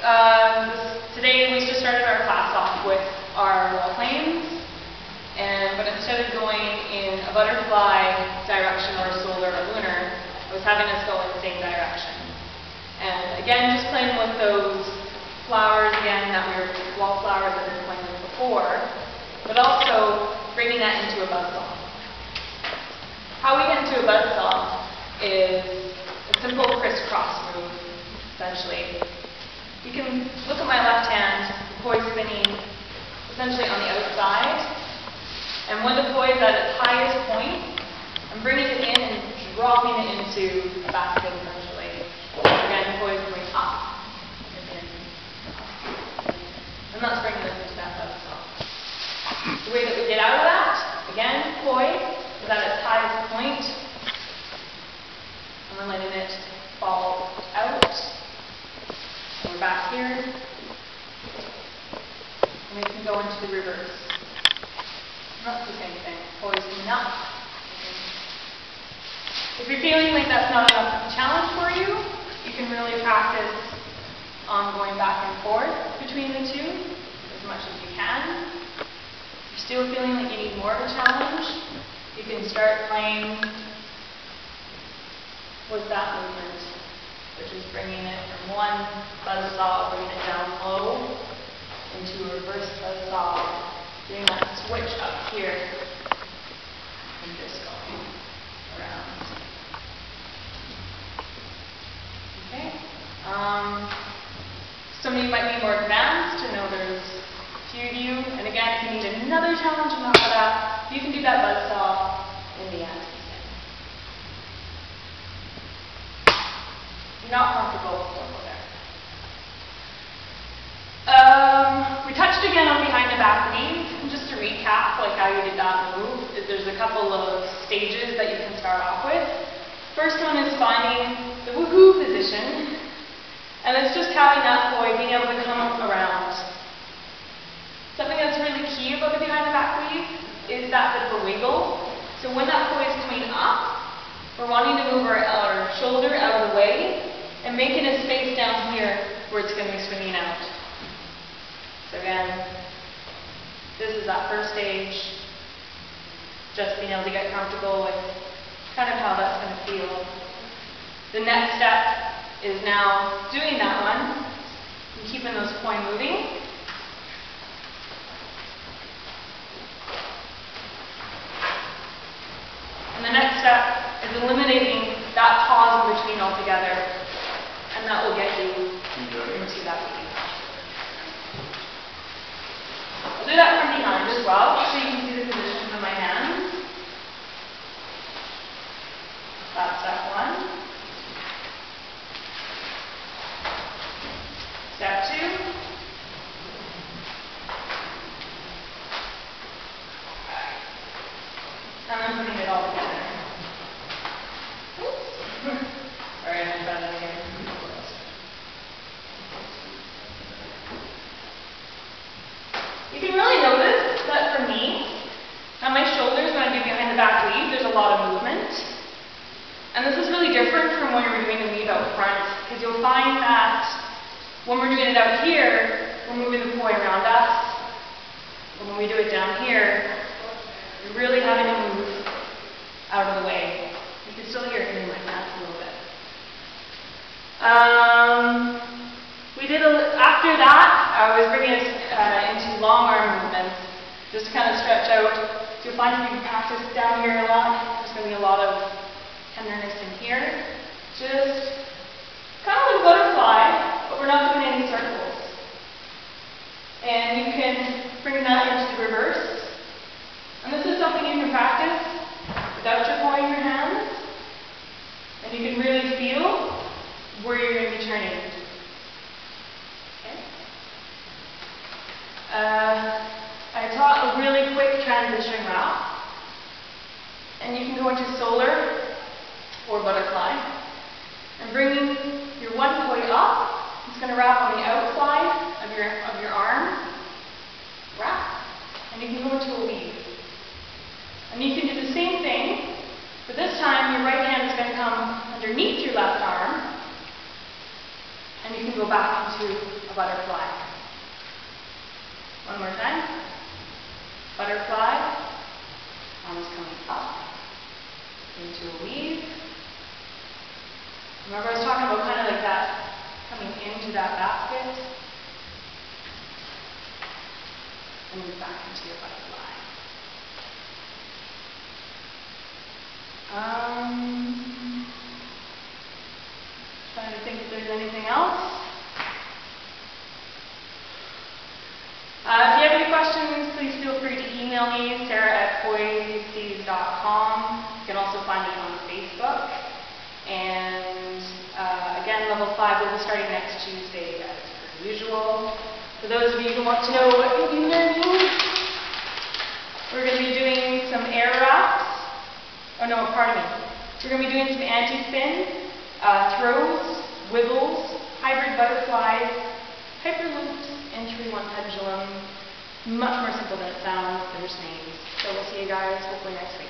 Today we just started our class off with our wall planes, but instead of going in a butterfly direction or solar or lunar, I was having us go in the same direction. And again, just playing with those flowers again, wallflowers that we were playing with before, but also bringing that into a buzzsaw. How we get into a buzzsaw is a simple crisscross move, essentially. You can look at my left hand, the poi spinning essentially on the outside, and when the poi is at its highest point, I'm bringing it in and dropping it into a basket essentially. Again, the poi is going up and in. And that's bringing us into that buzzsaw. The way that we get out of that, again, poi is at its highest point, and we're letting it fall out. And we're back here, and we can go into the reverse. And that's the same thing, poising up. If you're feeling like that's not enough of a challenge for you, you can really practice on going back and forth between the two as much as you can. If you're still feeling like you need more of a challenge, you can start playing with that movement, which is bringing it from one buzzsaw, bringing it down low, into a reverse buzzsaw, doing that switch up here, and just going around. Okay. Some of you might be more advanced to know there's a few of you, and again, if you need another challenge on top of that, you can do that buzzsaw in the end. Not comfortable, don't go there. We touched again on behind the back weave. And just to recap, like how you did that move, there's a couple of stages that you can start off with. First one is finding the woohoo position, and it's just having that poi being able to come around. Something that's really key about the behind the back weave is that bit of a wiggle. So when that poi is coming up, we're wanting to move our shoulder out of the way and making a space down here where it's going to be swinging out. So again, this is that first stage, just being able to get comfortable with kind of how that's going to feel. The next step is now doing that one and keeping those poi moving. And the next step is eliminating that pause in between altogether, and that will get you into that weave. I'll do that from behind as well, so you can see the positions of my hands. That's step one. Step two. And I'm putting it all together. Alright, I'm trying that again. You can really notice that for me, on my shoulders when I do behind the back weave, there's a lot of movement. And this is really different from when you're doing the weave out front, because you'll find that when we're doing it out here, we're moving the poi around us. But when we do it down here, you're really having to move out of the way. You can still hear it in my hands a little bit. After that, I was bringing us into long arm movements, just to kind of stretch out. So you'll find if you practice down here a lot, there's going to be a lot of tenderness in here. Just kind of like a butterfly, but we're not doing any circles. And you can bring that into the reverse. And this is something you can practice without your poi in your hands. And you can really feel where you're going to be turning. Okay. I taught a really quick transition wrap. And you can go into solar or butterfly. And bringing your one poi up, it's going to wrap on the outside of your arm. Wrap. And you can go into a weave. And you can do the same thing, but this time your right hand is going to come underneath your left arm, and you can go back into a butterfly. One more time. Butterfly, arms coming up, into a weave. Remember I was talking about kind of like that, coming into that basket, and move back into your butterfly. Trying to think if there's anything else. If you have any questions, please feel free to email me, sarah@poises.com. You can also find me on Facebook. And again, level 5 will be starting next Tuesday as per usual. For those of you who want to know what you'll be learning, we're going to be doing some air wraps. Oh no, pardon me. We're going to be doing some anti-spin, throws, wiggles, hybrid butterflies, hyperloops, entry one pendulum. Much more simple than it sounds. There's names. So we'll see you guys hopefully next week.